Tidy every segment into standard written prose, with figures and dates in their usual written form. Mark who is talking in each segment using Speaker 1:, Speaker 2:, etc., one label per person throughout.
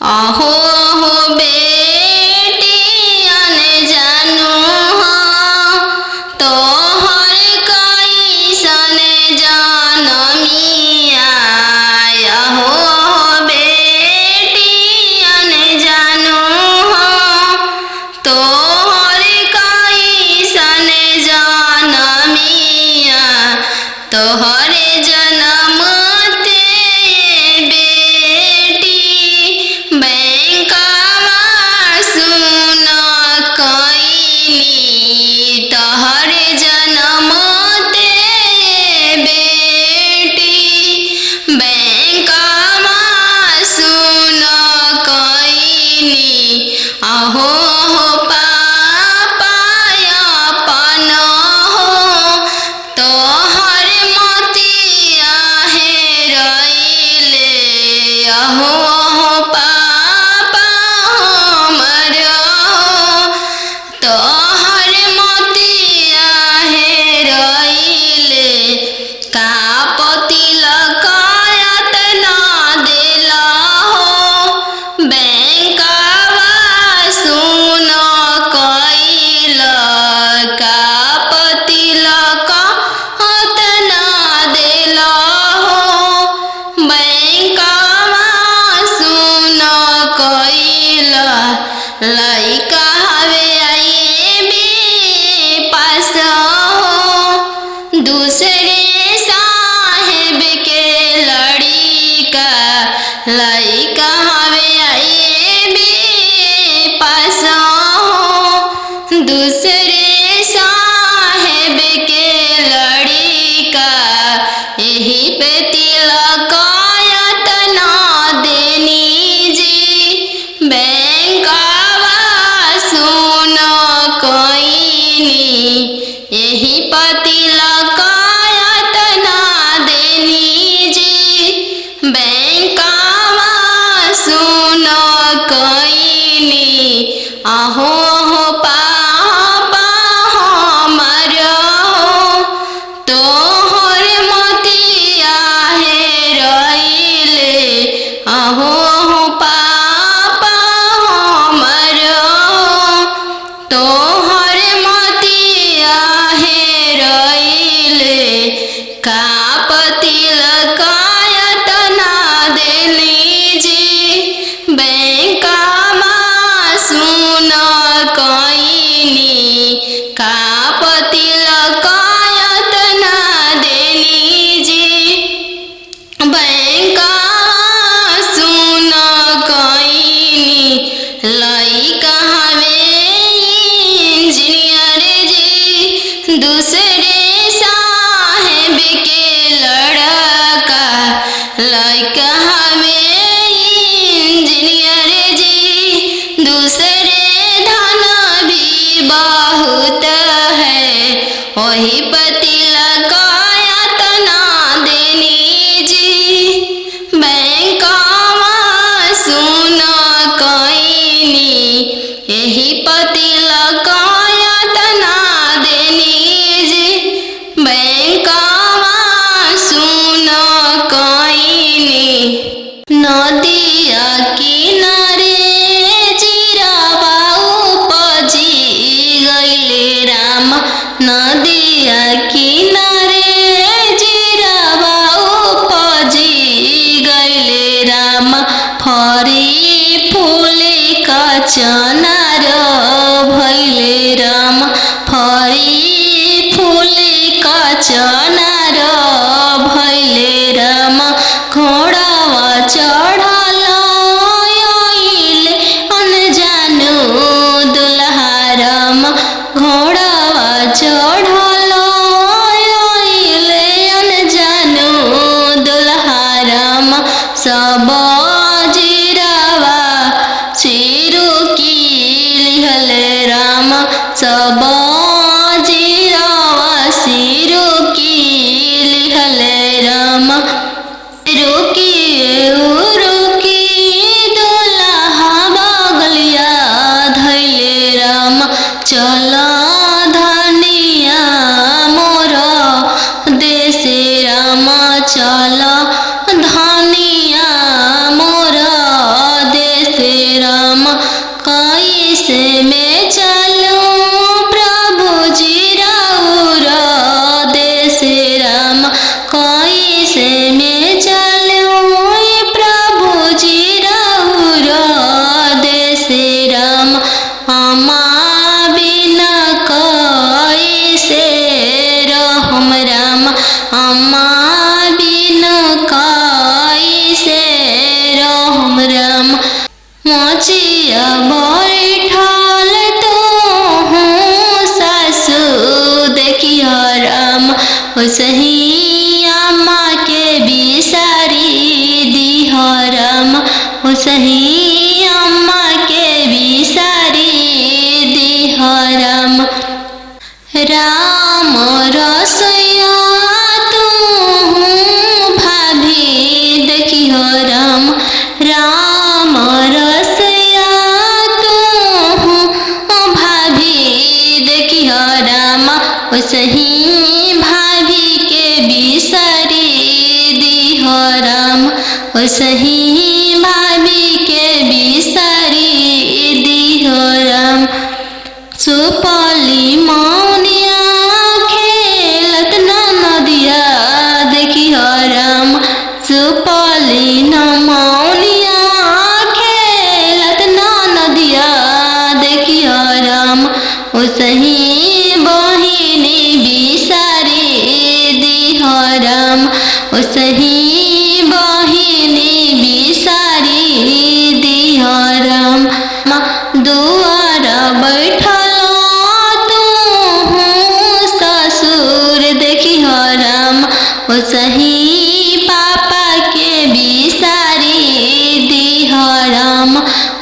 Speaker 1: अहो हो बेटियन जानू हो तोहर कैसन जनमिया। अहो हो बेटियन जानू हो तोहर कैसन जनमिया। तोहरे जनम अहो हो पापाय अपन हो तोहर मोतिया हेरैले। अहो हो पापा हमर हो तोहर मोतिया हेरैले। का तिलक एतना देला हो बैंकवा सुन कैल। का तिलक एतना देला हो बैंकवा सुन कैल। लइका हवे आईबी पास हो दूसरे साहेब के लड़िका। लइका हवे आईबी पास हो दूसरे साहेब के लड़िका। यही पे तिलक एतना देनी जी बैंकवा सुन कैनी। यही पर तिलक एतना देनी जी बैंकवा सुन कैनी। अहो हो पापा हमर हो तोहर मोतिया हेरैले। अहो हो पापा हमर हो तोहर मोतिया हेरैले। का तिलक एतना देनी जी बैंकवा सुन कैनी। का तिलक एतना देनी जी बैंकवा सुन कैनी। लइका हवे इंजीनियर जी दूसरे साहेब के लड़का। लइका हवे इंजीनियर जी दूसरे धन भी बहुत है। वही पर तिलक एतना देनी जी बैंकवा सुन कैनी। यही पर तिलक एतना देनी जी बैंकवा सुन कैनी। नदिया किनारे जीरावा उपजी गइले राम। नदिया किनारे जीरावा उपजी गइले राम। फरी फूले कचनार भइले राम। फरी फूले कचनार भइले राम। घोड़ावा चढ़ल आइले अनजानु दुल्हा राम। घोड़ावा चढ़ल आइले अनजानु दुल्हा राम। सब जीरावा चिरुकी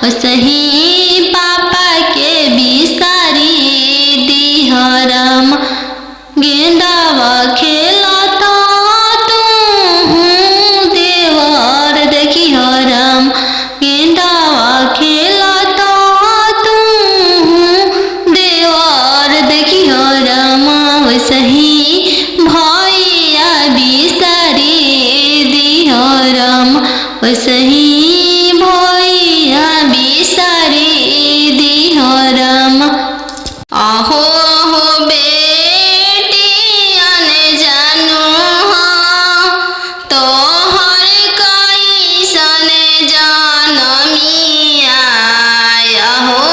Speaker 1: वसही पापा के बिसारी दिह राम। गेंदावा खेलता तू देवर देखी राम। गेंदावा खेलता तू देवर देखी राम। वसही भैया बिसारी दिह राम। वसही भैया बिसारी दिह राम। आहो हो बेटियन जानू तोहर कैसन जनमिया। आहो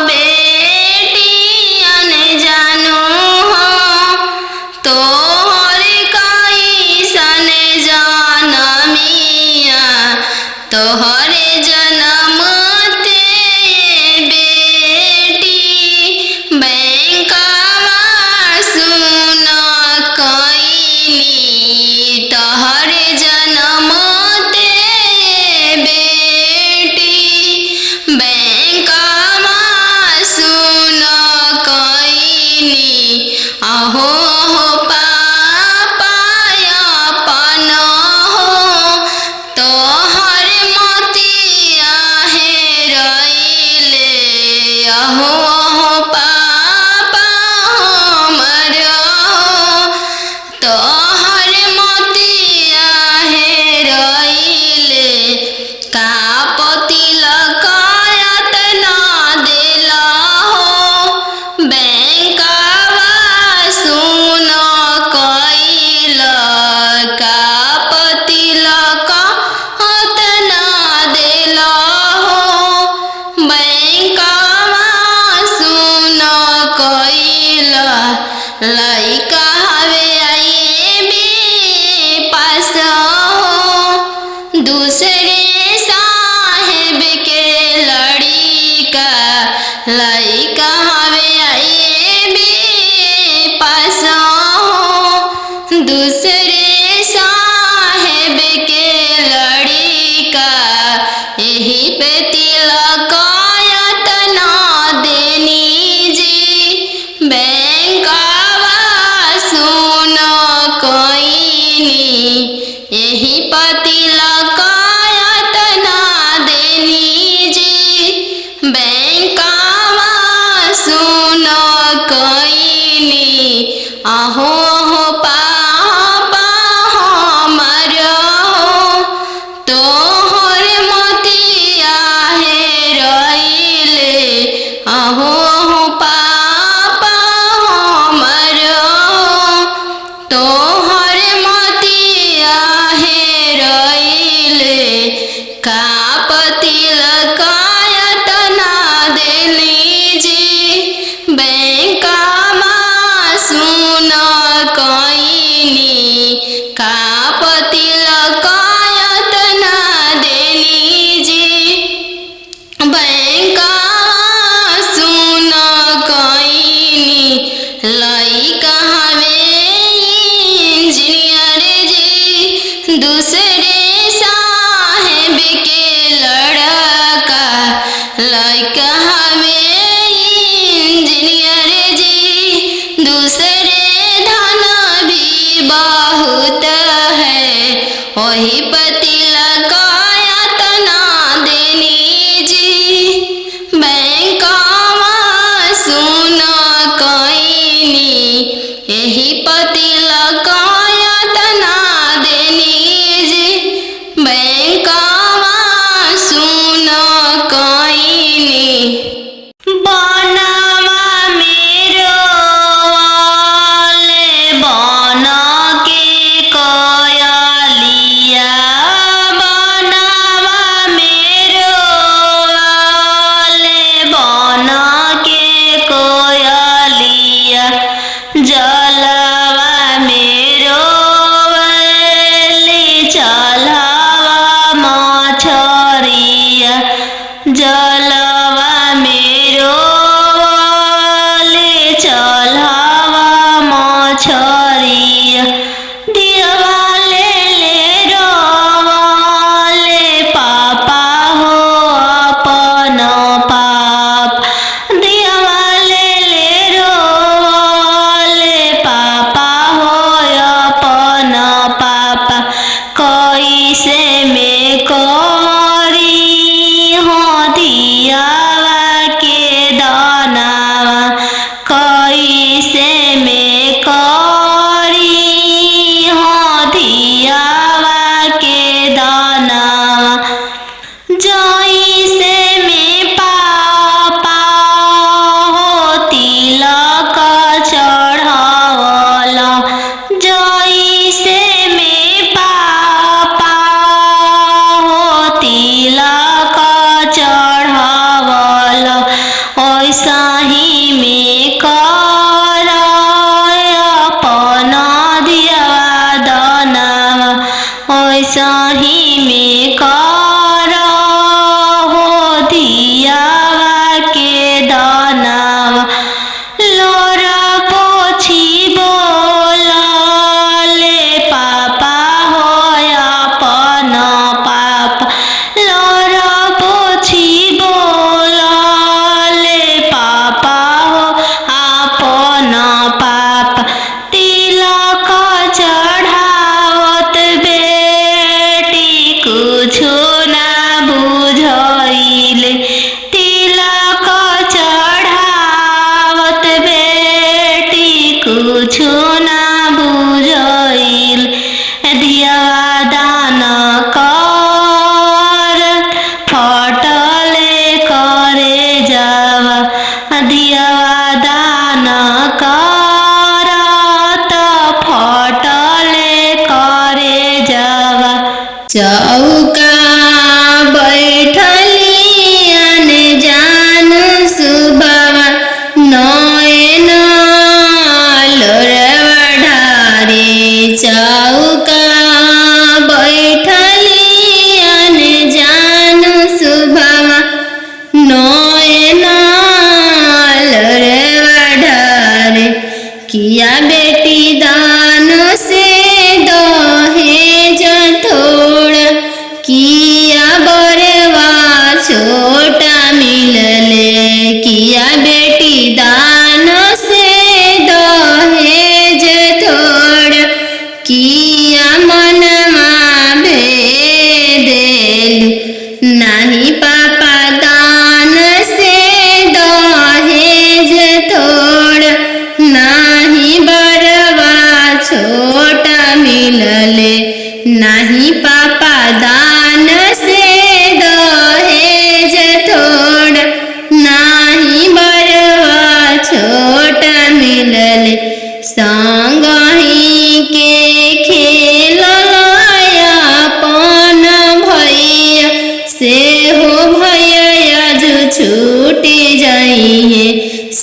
Speaker 1: बेटियन जानू तोहर कैसन जनमिया। तोहरे जन्म ते बेटी बैंकवा सुन कईनी। तोहरे जन्म ते बेटी बैंकवा सुन कईनी। आहो हो पापा अपन हो तोहर मोतिया हेरैले। आहो हो पापा हमर तोहर मोतिया हेरैले। कापति लकायत ना देला हो बैंकवा सुन कईल। कापति लकायत ना देला हो बैंकवा सुन कईल। लइका हवे आईबी पास हो दूसरे साहेब के लड़िका। लइका हवे आईबी पास हो दूसरे साहेब के लड़िका। यही पे तिलकायत ना देनी जी बैंकवा सुन कईनी। यही पे तिलकायत ना देनी जी बैंकवा सुन कईनी। आहो हो पापा हमर तोहर मोतिया हेरैले। आहो हो पापा हमर तोहर मोतिया हेरैले। कापति लकायत ना देली जी बैंकवा सुन कईनी। कापति लकायत ना देली जी बैंकवा सुन कईनी। लइका हवे इंजीनियर जी दूसरे साहेब के लड़का। लइका हवे इंजीनियर जी दूसरे धन भी बहुत है। वही पति लकायत ना देनी जी बैंकवा सुन कईनी। यही पति लकायत ना देनी जी बैंकवा सुन कईनी। बनवा मेरो वाले बन के कयलिया। बनवा मेरो वाले बन के कयलिया। जलवा मेरो वाले चलवा मछरिया। जलवा मेरो वाले चलवा मछरिया। दिवाले ले रोवाले पापा हो अपन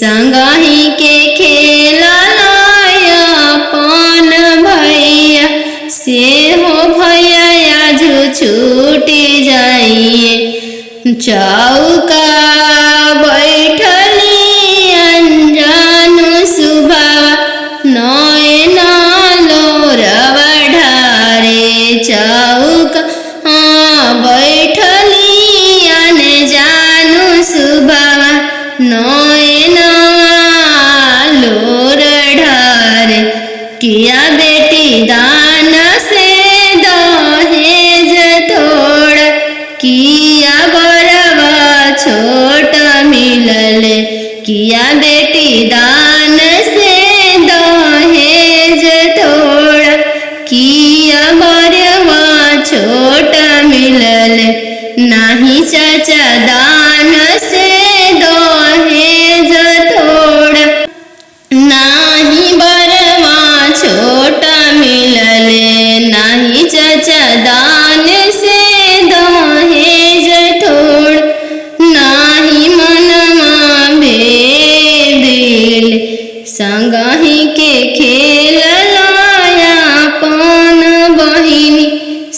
Speaker 2: संगही के खेललाया अपन भैया से हो भैया आज छूटी जाइए चौका बैठली अनजानु सुबह नयन लोरवा ढारे चौका बैठली अनजानु सुबह नयन लोर ढारे किया बेटी दान से दहेज तोड़ किया बरवा छोट मिलल किया बेटी दान से दहेज तोड़ किया बरवा छोट मिलल नाही चाचा दान से दहेज तोड़ नाही बरवा छोट मिलल नाही चाचा दान से दहेज तोड़ नाही मनमा भेदिल संगही के खेललाया अपन बहिनी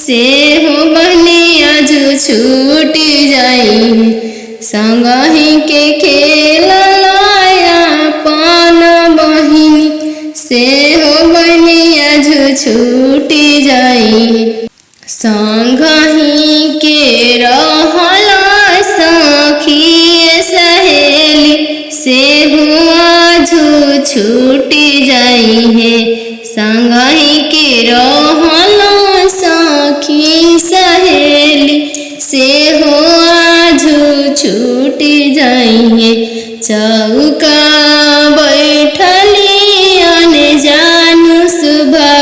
Speaker 2: से हो बहनी आज छूटी जाई संगही के खेललाया अपन बहिनी से हो बहनी आज छूटी जाई संगही के रहला सखी सहेली से हुआ छूटी जाई है संगही के रहला सखी सहेली से हुआ छूटी जाई है चौका बैठली अनजानु सुबह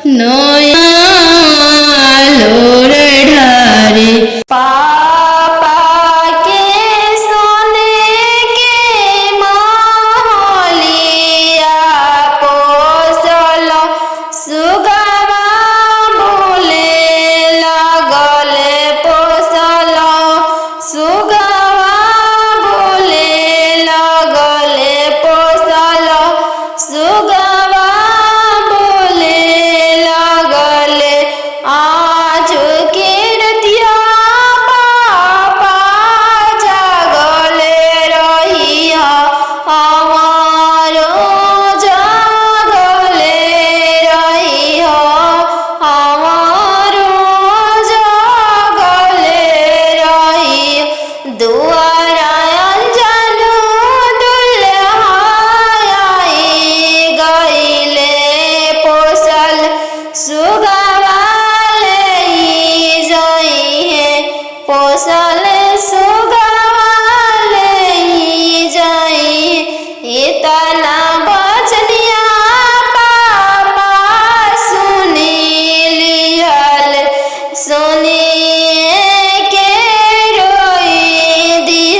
Speaker 2: नया लोर ढारे पापा के सोने के महलिया पोसल सुगवा बोले लगले पोसल सुगवा बोले लगले पोसल सुगवा बोले लगले आज के रतिया पापा जागले रहिया हमारो जागले रहिया हमारो जागले रहिया दुआरा अनजानु दुल्हाई गईले पोसल सुगवा ले जाई है पोसल सुगवा ले जाई इतना बचनिया पापा सुनी लिहल सुनिए के रोई दिहल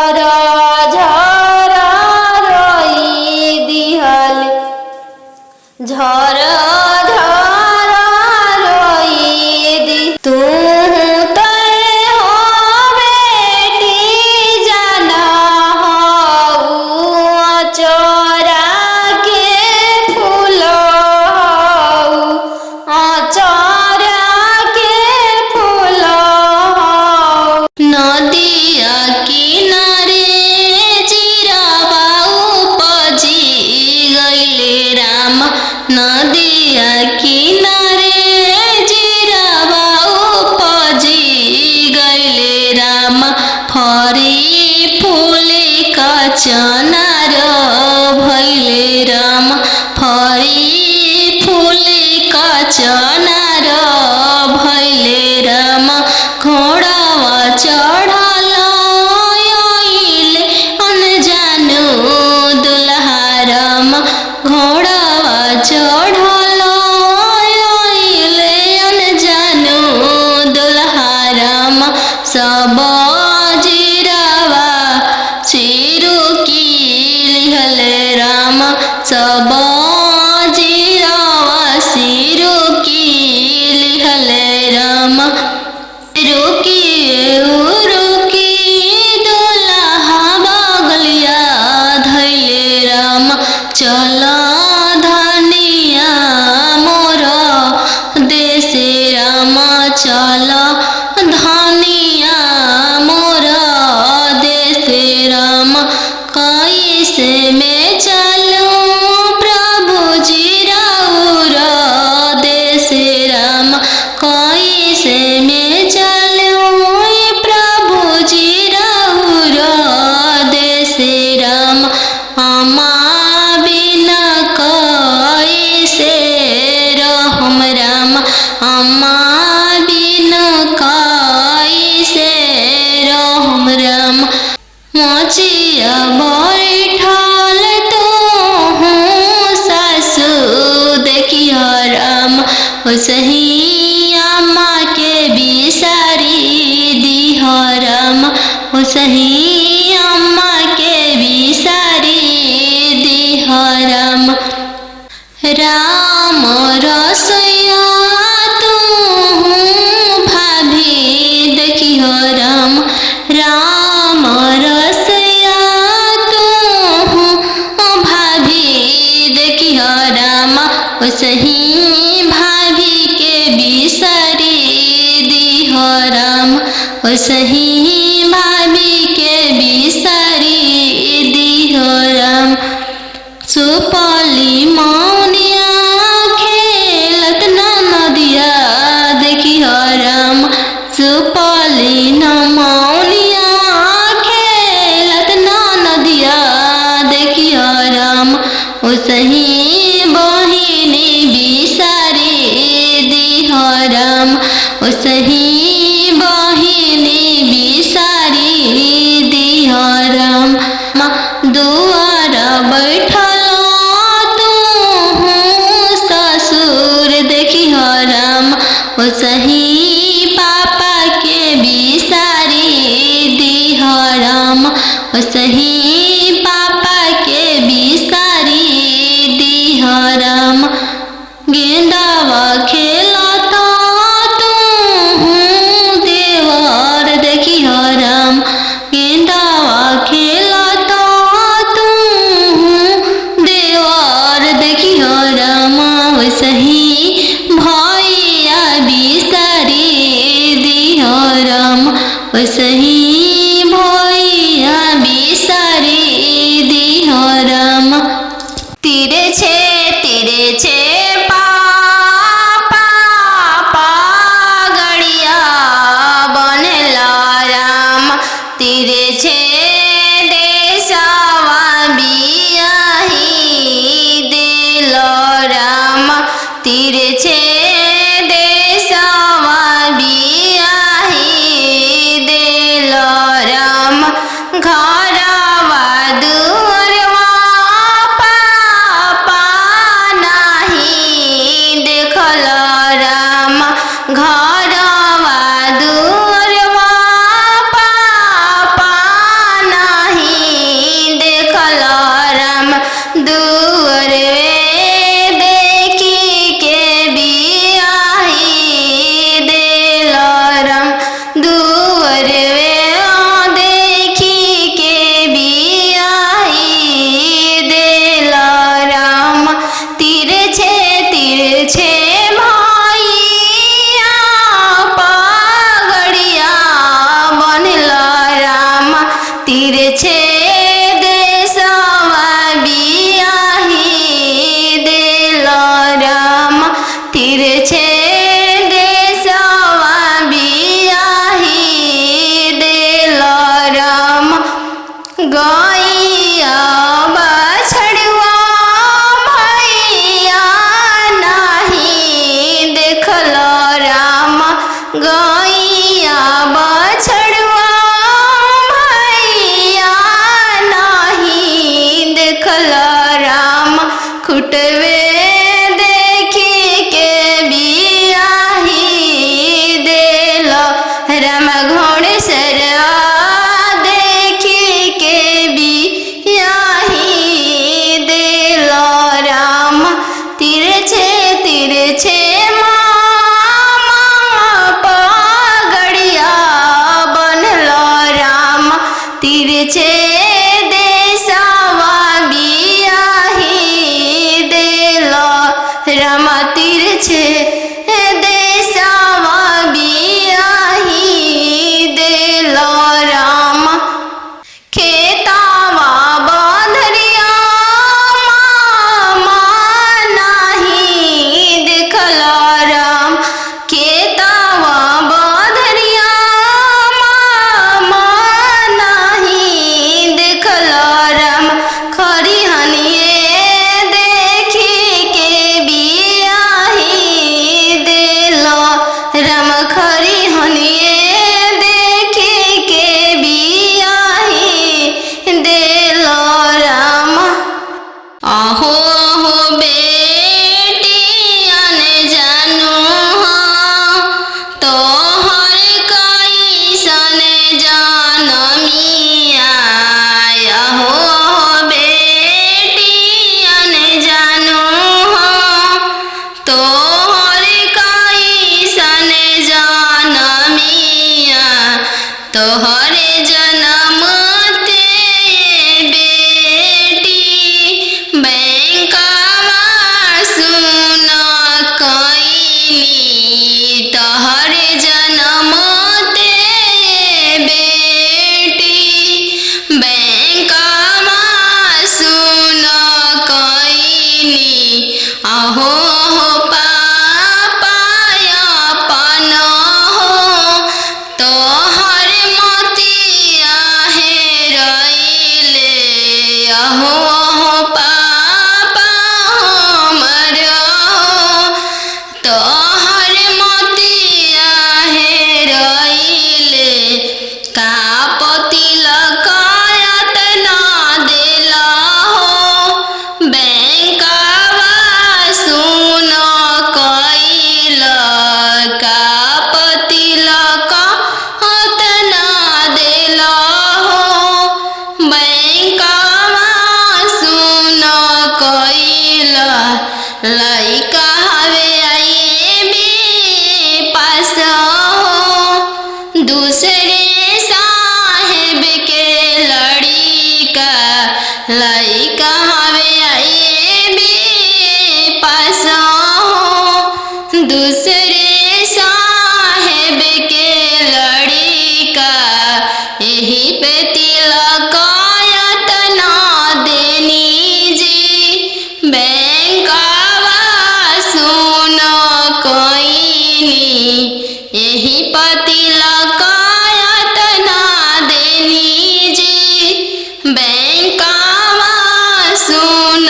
Speaker 2: झर झर रोई दिहल झर झर रोई दी तू तय हो बेटी जाना हो चोरा के फूल हो चोरा के फूल हो
Speaker 1: नदिया किनारे जिरावा उपजी गइले राम नदिया किनारे जिरावा उपजी गइले राम फरी फूले कचनार भइले राम फरी फूले कचनार भइले राम घोड़ावा चढ़ल आइले अनजानु दुल्हा राम घोड़ावा चढ़ल आइले अनजानु दुल्हा राम सब जिरावा चिरू की लिहले राम सब जिरावा सिरू की लिहले राम रुकी दुल्हा बगलिया धैले राम चल धनिया मोर देशे राम चल धनिया मोर देशे राम कैसे में चलूं प्रभु जी राउर देशे राम कैसे में चलूं प्रभु जी राउर देशे राम अम्मा बिना कैसे रहम राम अम्मा बिना कैसे रहम राम मचिया बैठल तो हूँ सासु देखिया राम सही अम्मा के बिसारी दिह राम सही अम्मा के बिसारी दिह राम राम रसोइया तू भाभी देखिह राम राम रसोइया तू भाभी देखिह राम सही भाभी के बिसारी दिह राम सही भाभी के बिसारी दिह राम सुपली मौनिया खेलत नदिया देखिह राम सुपली मौनिया खेलत नदिया देखिह राम सही बहिनी बिसारी दिह राम सही बहिनी बिसारी दिह राम दुआर बैठल तू ससुर देखिह राम सही पापा के बिसारी दिह राम सही पापा के बिसारी दिह राम गेंदावा खेलता तू देवर देखिह राम गेंदावा खेलता तू देवर देखिह राम सही भैया बिसारी दिह राम सही भैया बिसारी
Speaker 2: तिरछे देशवा बियाही देल राम तिरछे देशवा बियाही देल राम गैया बछड़वा भैया नहीं देखल राम गैया बछड़वा भैया नहीं देखल राम खुटवे देखी के बियाही देल राम घोड़सरवा देखी के बियाही देल राम तिरछे तिरछे पगड़िया बनल राम तिरछे देशवा बियाही देल राम तिरछे देशवा बियाही देल राम खेतावा बंधरिया मामा नहीं देखल राम खेतावा बंधरिया मामा नहीं देखल राम खरिहनिए देखी के बियाही देल राम खरिहनिए देखी के बियाही देल राम आहो हो बेटियन जानू हाँ तोहर कैसन जनमिया आहो हो बेटियन जानू हाँ तोहर कैसन जनमिया तोहरे जनम बेटी बैंकवा सुन कैनी तोहरे जनम बेटी बैंकवा सुन कैनी आहो हो पापा अपन हो तोहर मोतिया हेरैले आहो हो पापा हमर हो तोहर मोतिया हेरैले का पतिलक यातना देल हो बैंकवा सुन कैल का पतिलक यातना देल हो बैंकवा सुन कैल लइका हवे आईबी पास हो दूसरे साहेब के लड़िका लइका हवे आईबी पास हो दूसरे साहेब के लड़िका यही पे तिलक यातना देनी जी बैंकवा सुन कैनी यही पतिलक यातना देनी जी बैंकवा सुन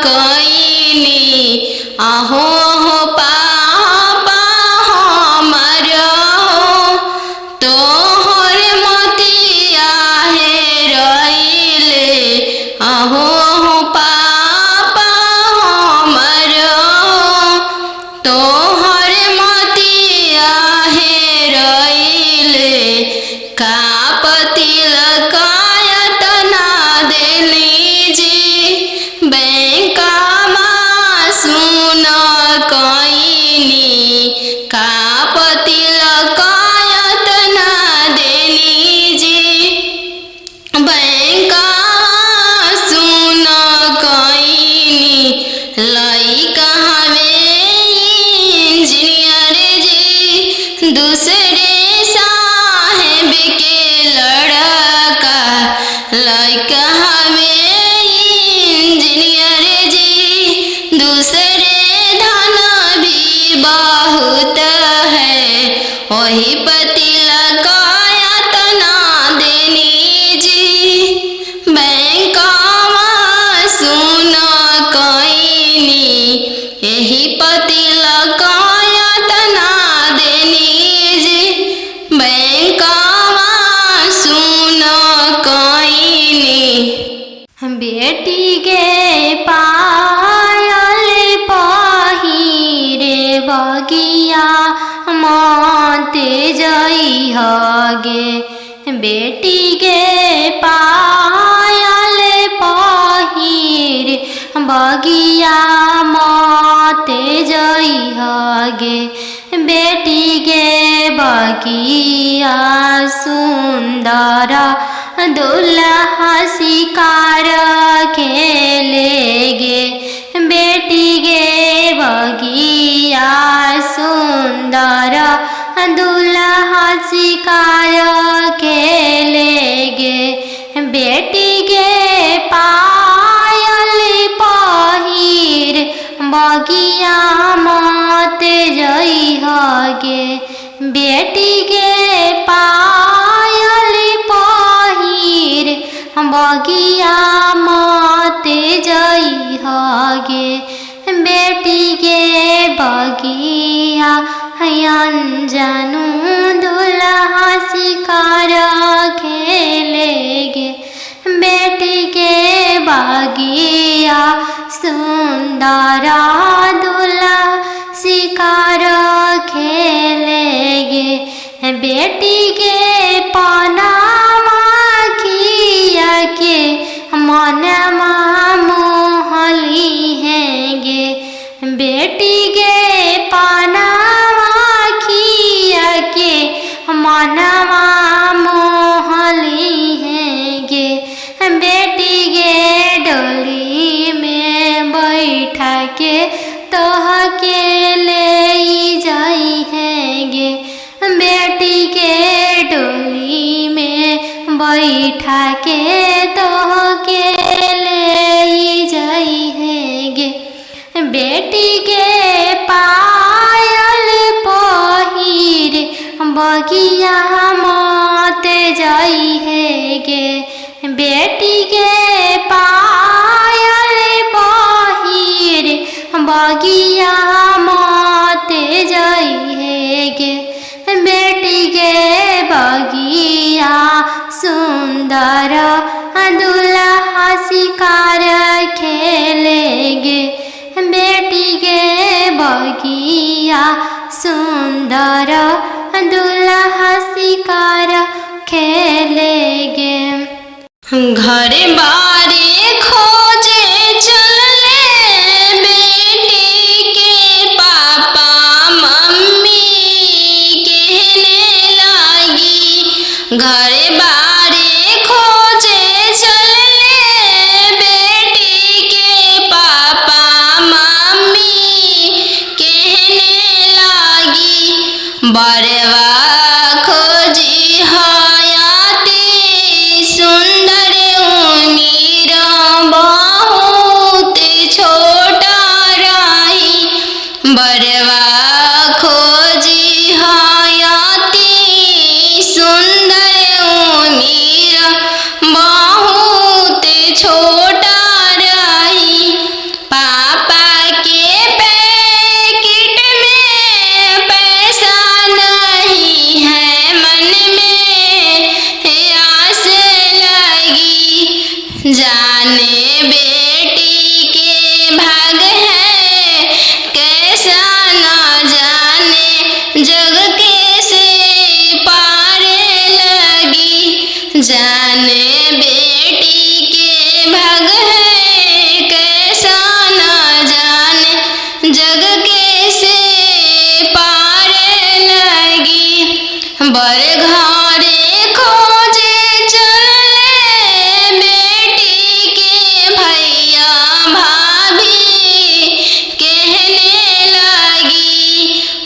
Speaker 2: कैनी आहो हो पापा हमर हो तोहर मोतिया हेरैले आहो हो पापा हमर हो तोहर मोतिया हेरैले का पतिलक यातना देली जी बैंकवा सुन
Speaker 1: बेटी गे पायल पहिरे बगिया मते जइह गे। बेटी गे पायल पहिरे बगिया मते जइह गे। बेटी गे बगिया सुंदर दुल्हा शिकार खेले गे। बेटी गे बगिया सुंदर दुल्हा शिकार खेले गे। बेटी गे पायल पहिर बगिया मते जइह गे। बेटी गे पायल पहिर बगिया मते जइह गे। बेटी गे बगिया अनजानु दुल्हा शिकार खेले गे। बेटी गे बगिया सुंदर दुल्हा शिकार खेले गे। बेटी गे पनामा खिया के मनमा मोहली है गे। बेटी गे पनामा खिया के मनमा मोहली है गे। बेटी गे डोली में बैठा के तोह के ले जाई है गे। बेटी के डोली में बैठा के तोह के ले जाई है गे। बेटी के पायल पहिर बगिया मते जाई है गे। बेटी के पायल पहिर बगिया मते जाई है गे। बेटी गे बगिया सुंदर दुल्हा शिकार खेले गे। बेटी गे बगिया सुंदर दुल्हा शिकार खेले गे।
Speaker 2: घर बारे खोजे चले बेटी के पापा मम्मी कहने लगी। घर बारे खोजे चले बेटी के पापा मम्मी कहने लगी। बरवा खोजी हयाती सुंदर उमीर बहुत छोटा रही। बरवा खोजी हयाती सुंदर उमीर बहुत छोटा रही। पापा के पैकेट में पैसा नहीं है, मन में आस लगी। जाने बेटी के भाग है कैसा न जाने, जग कैसे पार लगी। जाने बेटी के भाग है कैसा न जाने, जग कैसे पार लगी। बर घरे खोजे चले बेटी के भैया भाभी कहने लगी।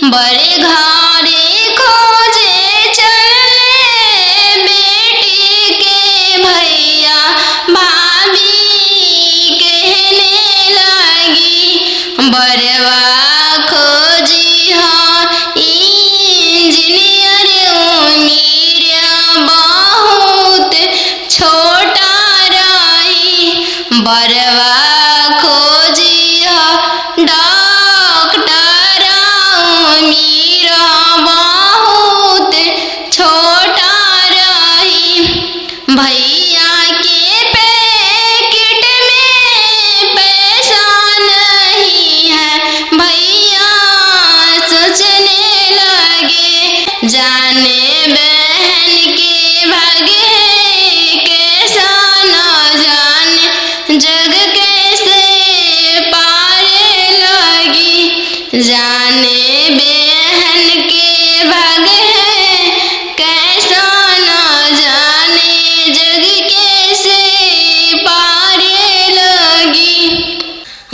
Speaker 2: बर घरे खोजे चले बेटी के भैया भाभी कहने लगी। बरवा खोजी हाँ इंजीनियर उमीर बहुत छोटा रही। बरवा खोजी हाँ डॉक्टर उमीर बहुत छोटा रही। भैया के पैकेट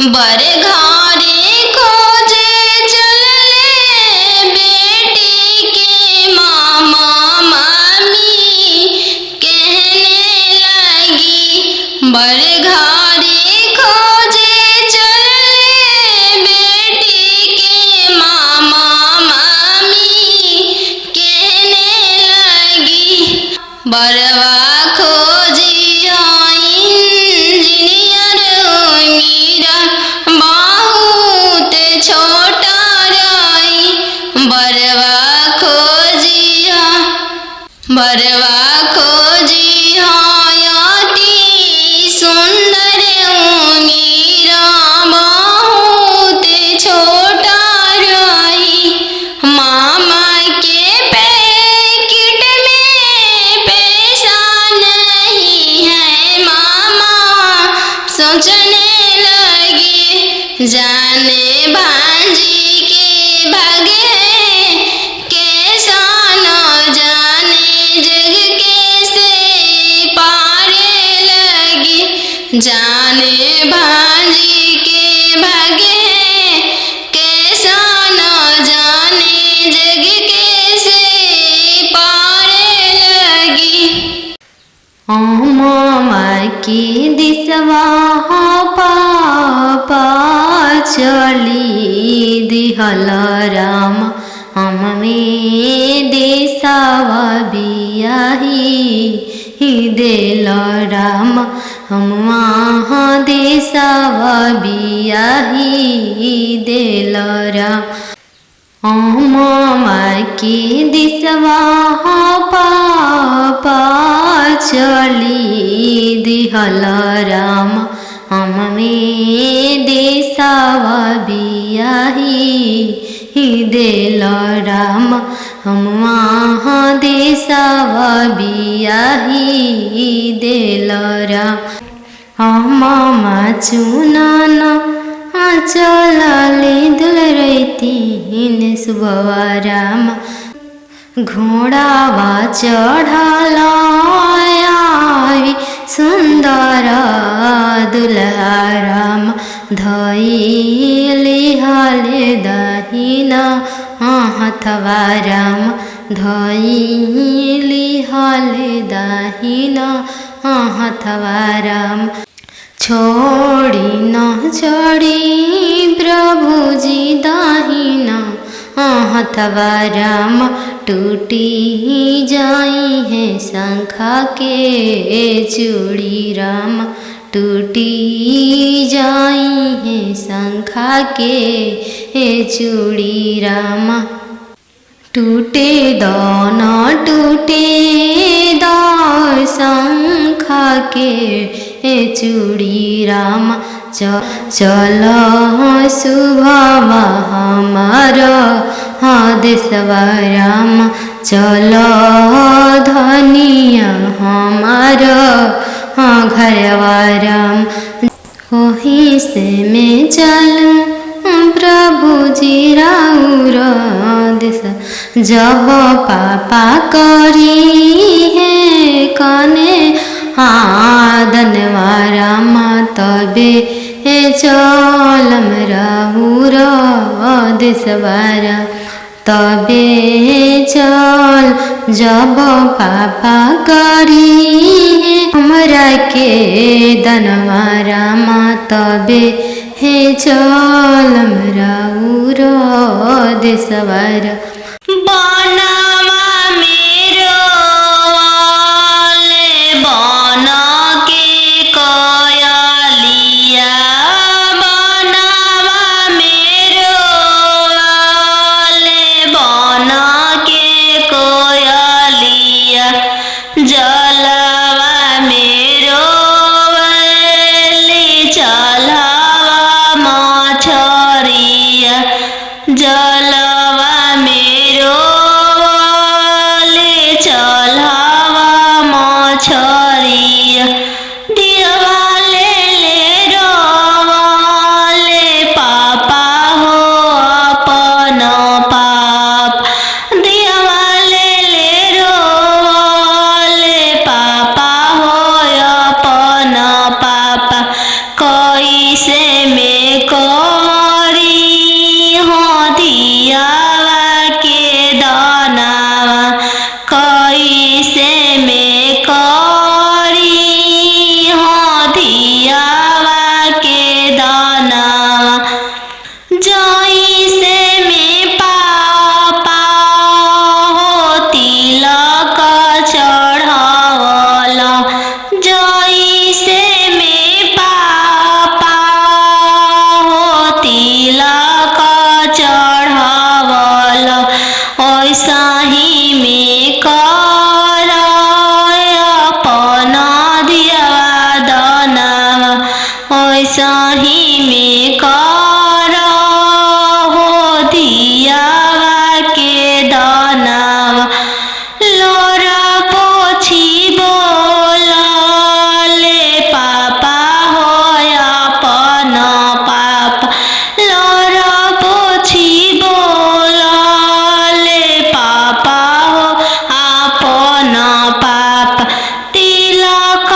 Speaker 2: बर घरे खोजे चलले बेटी के मामा मामी कहने लगी। बर घरे खोजे चलले बेटी के मामा मामी कहने लगी। बरवा खोजी इंजीनियर मीरा बहुत छोटा रही। बरवा खोजिया अति सुंदर मीरा बहुत छोटा रही। मामा के पैकेट में पैसा नहीं है। मामा सोचने लगे जाने भांजी के भागे कैसा न जाने जग कैसे पारे लगी। जाने भांजी के भागे कैसा न जाने जग कैसे पारे लगी।
Speaker 1: मामा के दिसवा पापा चली दिहल राम हम में देसावा बियाही देल राम हम वहाँ देसावा बियाही देल राम। मामा के दिसवा पापा चली दिहल राम हम में देसावा बियाही देल राम हम वहाँ देसावा बियाही देल राम। मामा चुनान चलले दुल रही सुबवा राम घोड़ावा चढ़ल सुंदर दुल्हा राम धइली हले दहिना हथवा राम धइली हले दहिना हथवा राम। छोड़ी न छोड़ी प्रभुजी दाहिना हथवा राम टूटी जाई है शंखा के चूड़ी राम टूटी जाई है शंखा के चूड़ी राम। टूटे दाना टूटे दार शंखा के चूड़ी राम चल शुभवा हमारा देशवा राम चल धनिया हमारा घरवा राम। वहीं से मैं चलूं प्रभु जी राउर देश जब पापा करी है कने धनवा राम तबे चलम राउर देशवारा तबे चल जब पापा करी हमरा के दनवा राम तबे चलम राउर देशवारा।
Speaker 2: बनवा मेरो वाले बन के कयलिया बनवा मेरो वाले बन के कोयलिया जलवा मेरो वाले चलवा मछरिया जलवा मेरो वाले चलवा मछरिया दिवाले ले रोवाले पापा हो अपन पाप दिवाले ले रोवाले पापा हो अपन पापा कैसे दियावा के दानावा जइसे में पापा हो तिलक चढ़ावला जइसे में पापा हो तिलक चढ़ावला ओइसा ही में कर अपन दियावा दानावा ओइसा ही में कर हो दियावा के दानावा लोरा पोछी बोला ले पापा हो अपन पाप लोरा पोछी बोला ले पापा हो अपन पाप तिलक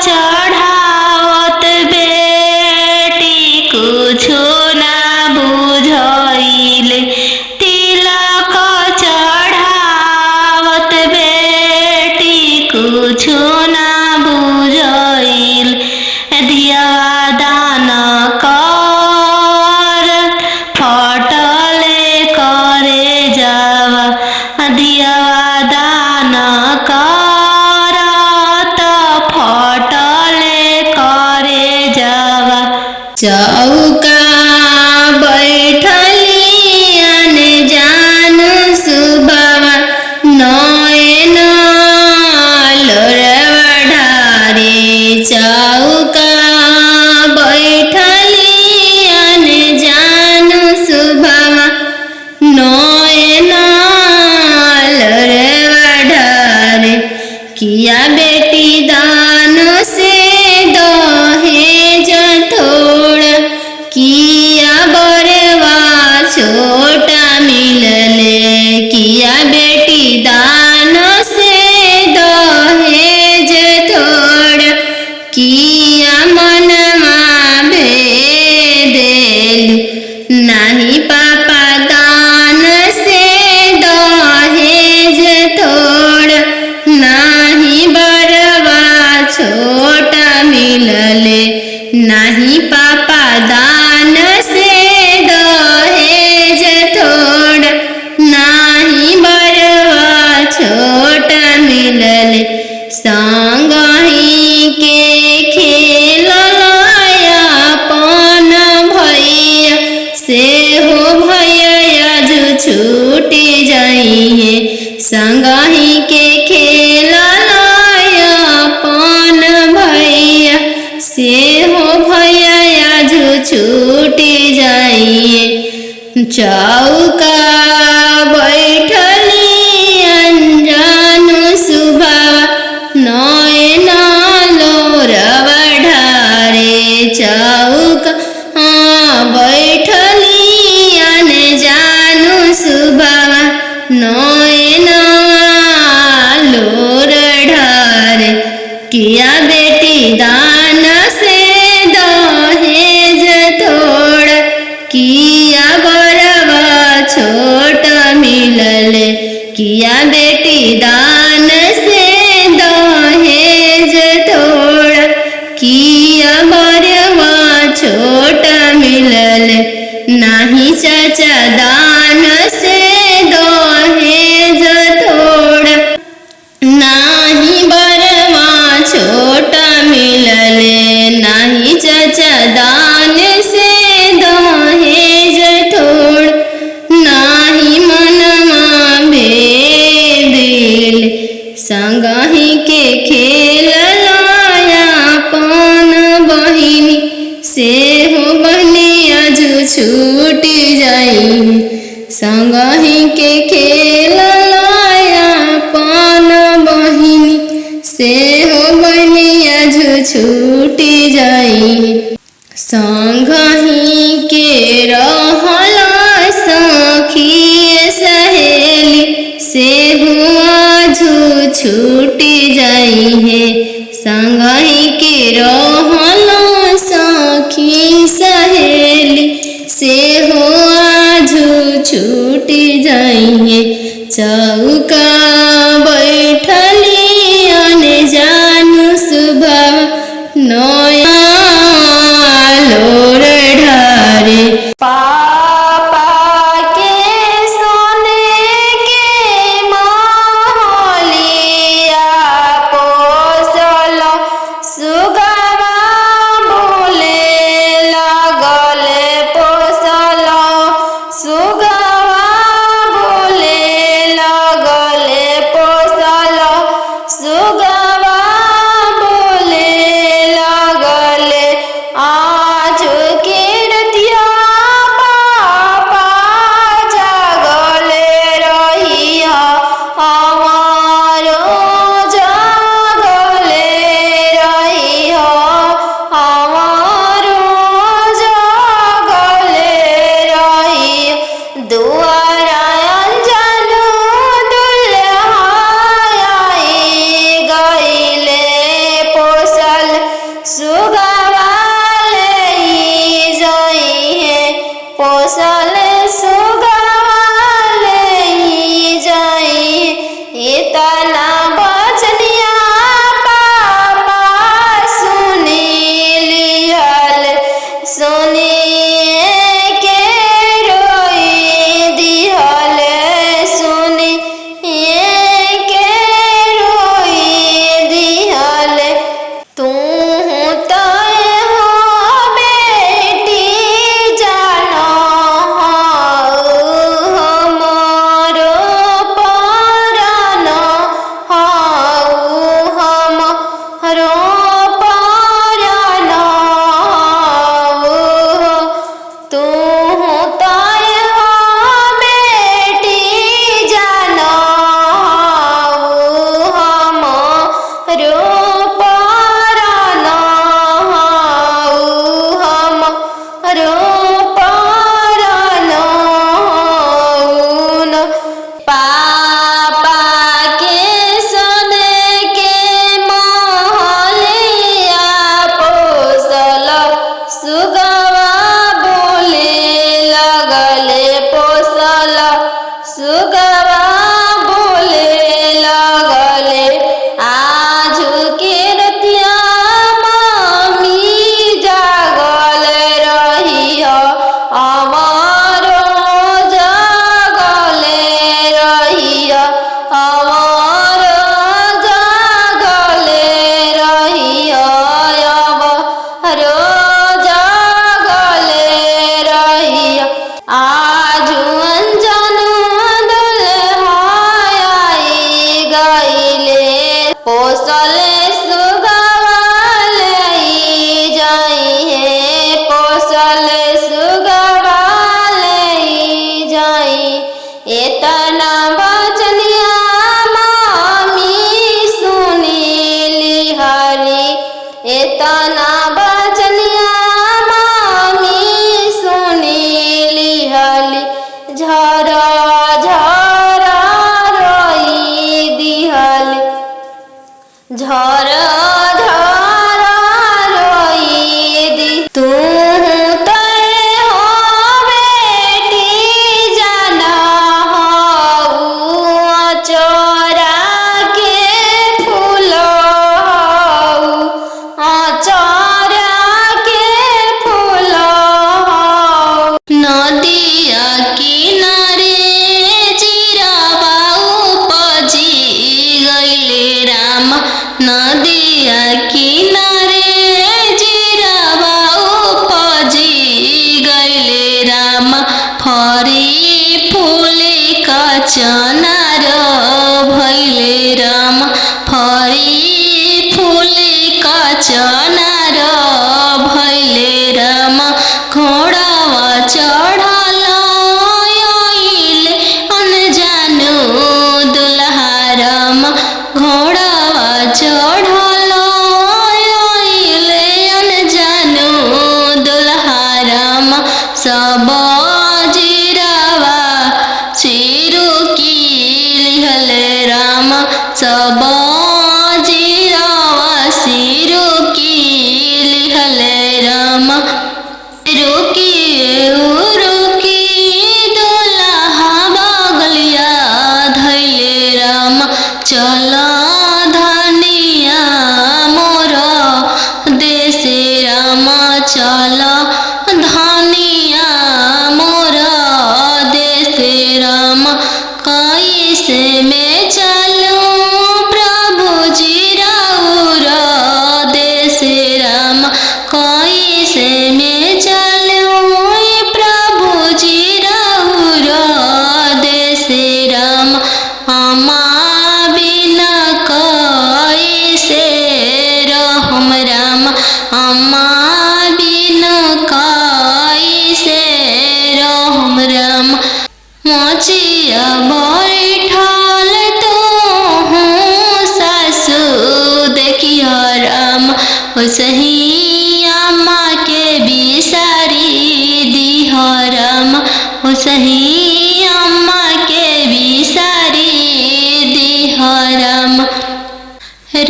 Speaker 2: चढ़ावत बेटी कुछो ना बुझाइले तिलक चढ़ावत बेटी कुछो ना बुझाइल दियावा दान कर फटले करे जावा दियावा दान कर त फटले करे जावा
Speaker 1: चौका बैठली जान सुबावा नयन लोरवा ढारे चौका बैठली जान सुबावा नयन लोरवा ढारे किया बेटी दान से दहेज थोड़ा किया बरवा छोटा मिलले किया बेटी दान से दहेज थोड़ा किया मनमा भेदेल नहीं पापा दान से दहेज थोड़ा नहीं बरवा छोटा मिलले नहीं पापा दान से दहेज थोड़ा नहीं बरवा छोटा मिलले संग ही के खेललाया अपन भैया से हो भैया जो छूटी जाइए संग ही के खेललाया अपन भैया से हो भैया जो छूटी जाइए चौका बैठली अनजान सुबावा नयन लोरवा ढारे चौका बैठली अनजान सुबावा नयन लोर ढारे किया बेटी दान से दहेज थोड़ा किया बरवा छोटा मिलले किया बेटी दान से दहेज थोड़ा किया बरवा छोटा मिलले नहीं चाचा दान से दहेज थोड़ा नहीं बरवा छोटा मिलले नहीं चाचा दान से दहेज थोड़ा नहीं मनमा भेदिल संगही के खेल लाया पान बहिनी से हो बहनिया जो छूटी जाई संगही के खेल लाया पान बहिनी से हो बहनिया जो छूटी जाई संगही के रहला सखी सहेली से हुआ जो छूटी जाई है संगही के रहला सखी सहेली से हुआ जो छूटी जाई है चौका बैठली अने जानू सुबह नया सुगवा ले जाई है पोसल सुगवा ले जाई है इतना बचनिया पापा सुनी लिहल सुनिए के रोई दिहल सुनिए के रोई दिहल तू तो हो बेटी जानो हमारो परानो हमारो परानो तू तो हो बेटी जानो हमारो परानो हमारो परानो पापा के सोने के महलिया पोसल सुगवा बोले लगले पोसल सुगवा बोले लगले आज के रतिया मामी जागल रही हमारो जागल रही हमारो जागल रही हमारो जागल रही आज अंजन दुल्हाई गईले पोसल सुगवा ले जाई है पोसल सुगवा ले जाई इतना बचनिया मामी सुनी लिहरी इतना बचनिया मामी सुनी लिहली झरा झरा रोई दिहली झरा झरा रोई दी तू तो हो बेटी जाना चोरा के फूल चोरा के फूल नदिया किनारे जीरावा उपजी गईले राम नदिया किनारे जीरावा उपजी गईले राम फरी फूले का चनार भैले राम फरी फूले का चनार भैले राम घोड़ावा चढ़ल आइले अनजानो दुल्हा राम घोड़ावा चढ़ल आइले अनजानो दुल्हा राम सब जीरावा सिरु की लिहल राम सब जीरावा सिरु की लिहल राम रुकी दुल्हा बगलिया धैले राम चल धनिया मोर देश राम चल धनिया मोर देश राम कैसे में चलूं प्रभु जी राउर देश राम कैसे में चलूं प्रभु जी राउर देश राम अमा बिना कैसे रहम राम अमा बिना कैसे रहम राम मोचिया बैठल तो हूँ सासू देखियो राम सही अम्मा के बिसारी दिह राम सही अम्मा के बिसारी दिह राम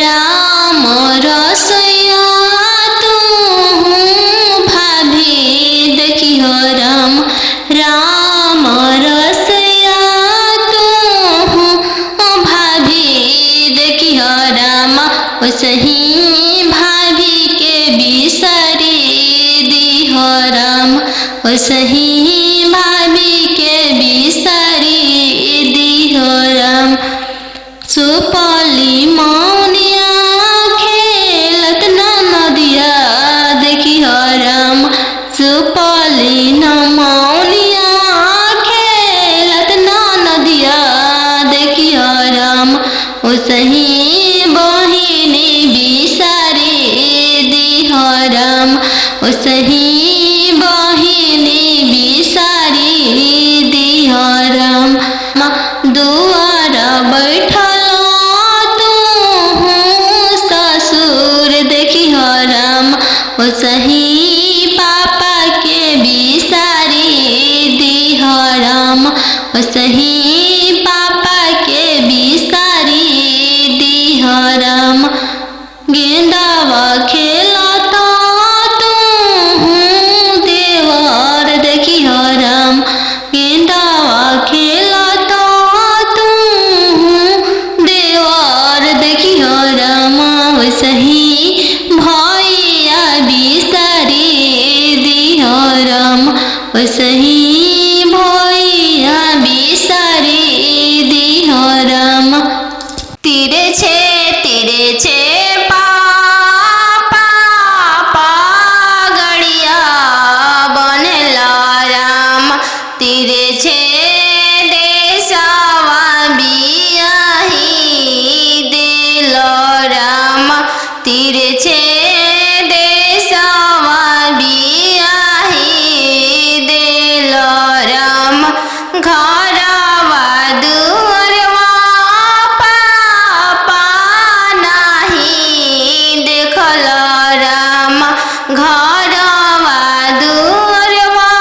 Speaker 1: राम रसोया ओसही भाभी के बिसारी दिहो राम। सुपौली मौनिया खेलत नदिया देखिहो राम। सुपौली मौनिया खेलत नदिया देखिहो राम। ओसही बहिनी बिसारी दिहो राम। ओसही बहिनी बिसारी दिहो राम। दुआर बैठल तू ससुर देखिहो राम। ओसही पापा के बिसारी दिहो राम। ओसही पापा के बिसारी दिहो राम। गेंदावा खेलता तू देवर देखिहो राम। गेंदावा खेलता तू देवर देखिहो राम। ओसही भैया बिसारी दिहो राम। ओसही भैया बिसारी दिहो राम। तीरे छे पापा गड़िया बनला राम। तीरे छे देशवा बियाही दिलो राम। तीरे छे देशवा बियाही दिलो राम। घरवा दुअरवा पापा नाही देखल राम। घरवा दुअरवा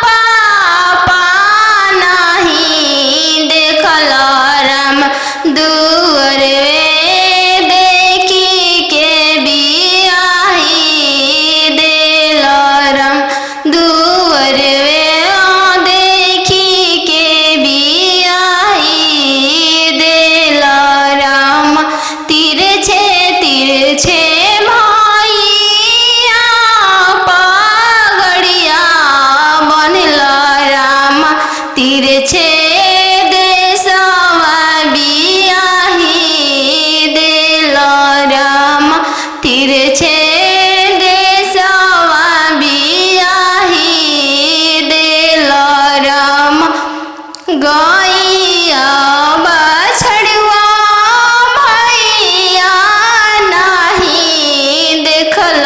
Speaker 1: पापा नाही देखल राम। दुअरवे देखी के बियाही दिल राम। दुअरवे देखी के बियाही दिल राम। तिरछे भैया पगड़िया बनल राम। तिरछे देशवा बियाही दिल राम। तिरछे देशवा बियाही दिल राम। गैया बछड़ुआ भैया नाही देखल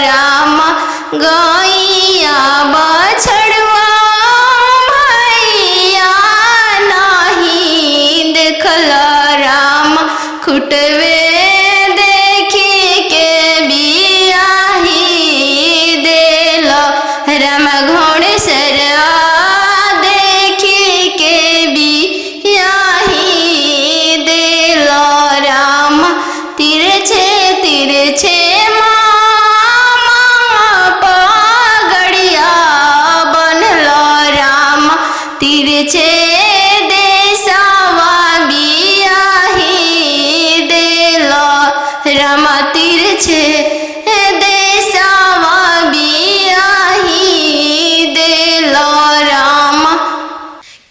Speaker 1: राम। गैया बछड़ुआ भैया नाही देखल राम। खुटवे देखी के बियाही दिल राम। घोड़सरवा देखी के बियाही दिल राम। तिरछे मामा पगड़िया बनल राम। तिरछे देशवा बियाही दिल राम। तिरछे देशवा बियाही दिल राम।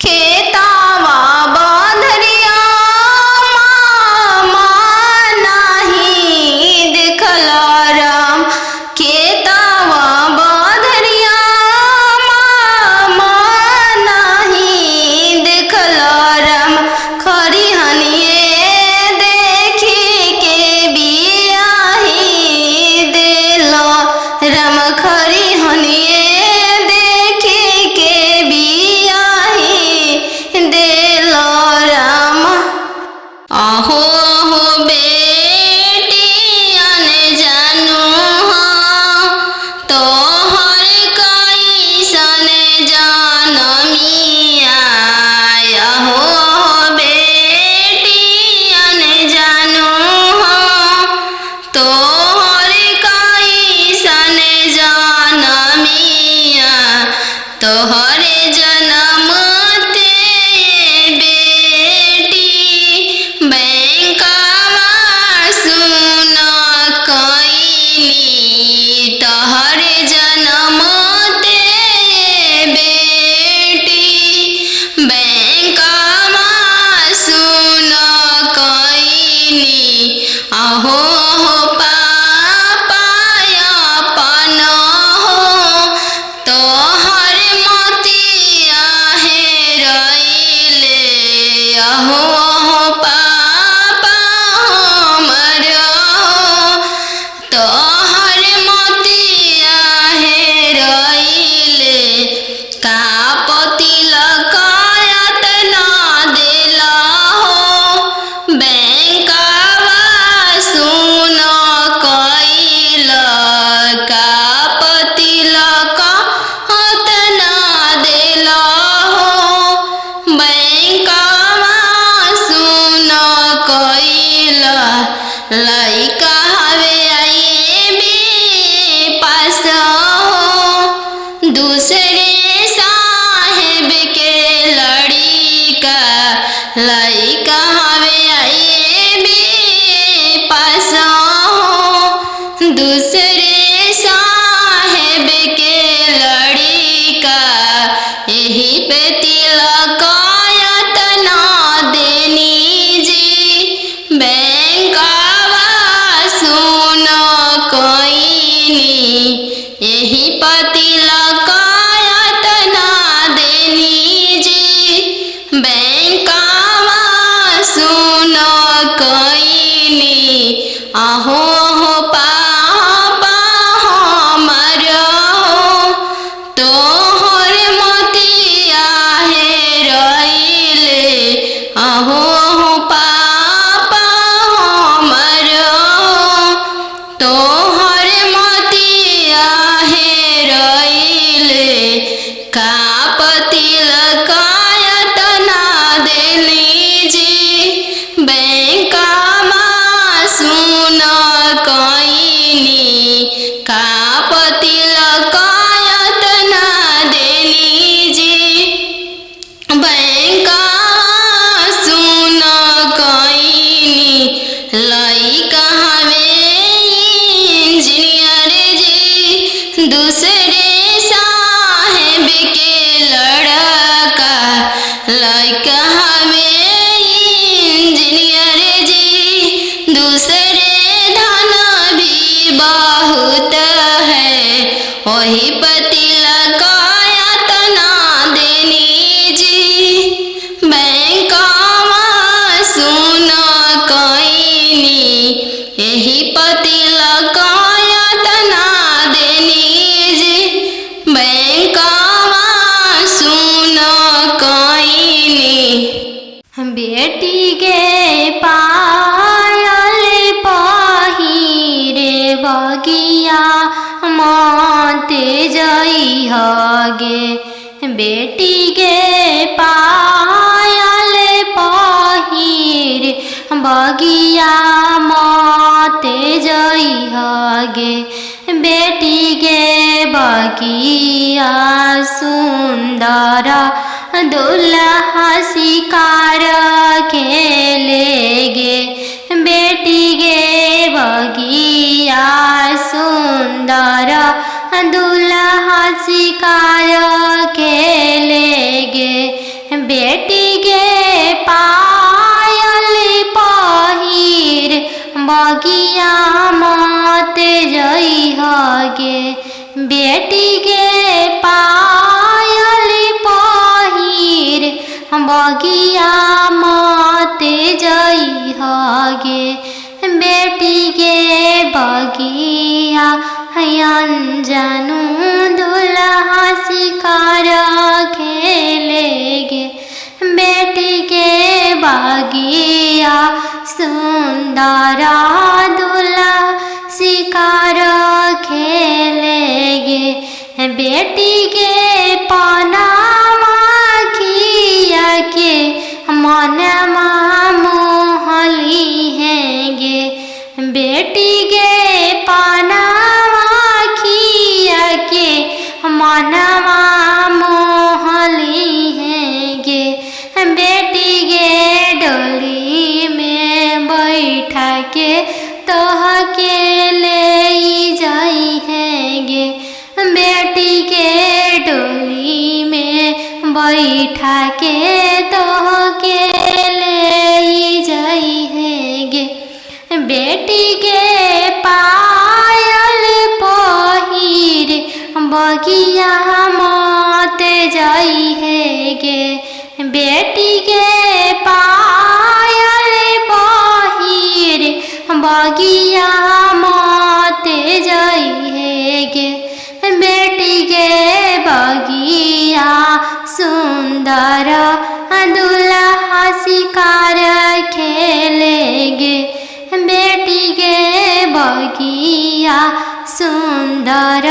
Speaker 1: खेतावा बंधरिया मामा नाही देखल राम। खेतावा बंधरिया मामा नाही देखल राम। खरिहनिए देखी के बियाही दिल राम। खरिहनिए देखी के बियाही दिल राम। आहो बेटियन जानू तोहर कैसन जनमिया। आहो बेटियन जानू तोहर कैसन जनमिया। तोहर जनम ते बेटी बैंकवा सुन कैली। तोहर जनम ते यही पति लकायत ना देनी जी बैंकावा सुन कईनी आहो हो पापा हमर तोहर मोतिया हेरइले आहो हो पापा हमर तोहर मोतिया हेरइले का पति लकायत ना देनी जी बैंकावा सुन कईनी का पति लकायत ना देनी जी बैंकावा सुन कईनी लइका हवे इंजीनियर जी दूसरे साहेब के लड़का लइका हवे इंजीनियर जी दूसरे धन भी बहुत है वही पति लकायत ना देनी जी बैंकावा सुन कईनी यही पति लकायत ना देनी जी बैंकावा सुन कईनी
Speaker 2: बेटी गे पायल पहिरे बगिया माते जई हगे बेटी गे पायल पहिरे बगिया माते जई हगे बेटी गे बगिया सुंदर दुल्हा शिकार खेलेगे बेटी गे बगिया सुंदर दुल्हा शिकार खेलेगे बेटी गे पायल पहिर बगिया मत जई हगे बेटी गे पायल पहिर बगिया मत जई हगे बेटी गे बगिया अनजानु दुल्हा शिकार खेलेगे बेटी के बगिया सुंदर दुल्हा शिकार खेलेगे बेटी के पनामा खिया के मनमा मोहली हैगे बेटी के पनामा खिया के मनमा मोहली हैगे बेटी के डोली में बैठा के तोह के ले जाई हैगे बेटी के डोली में बैठा के तोह के ले जाई हैगे बेटी के पायल पहिर बगिया मत जाई हैगे बेटी के पायल पहिर बगिया मत जाई हैगे बेटी के बगिया सुंदर दुल्हा शिकार खेलेगे बेटी के बगिया सुंदर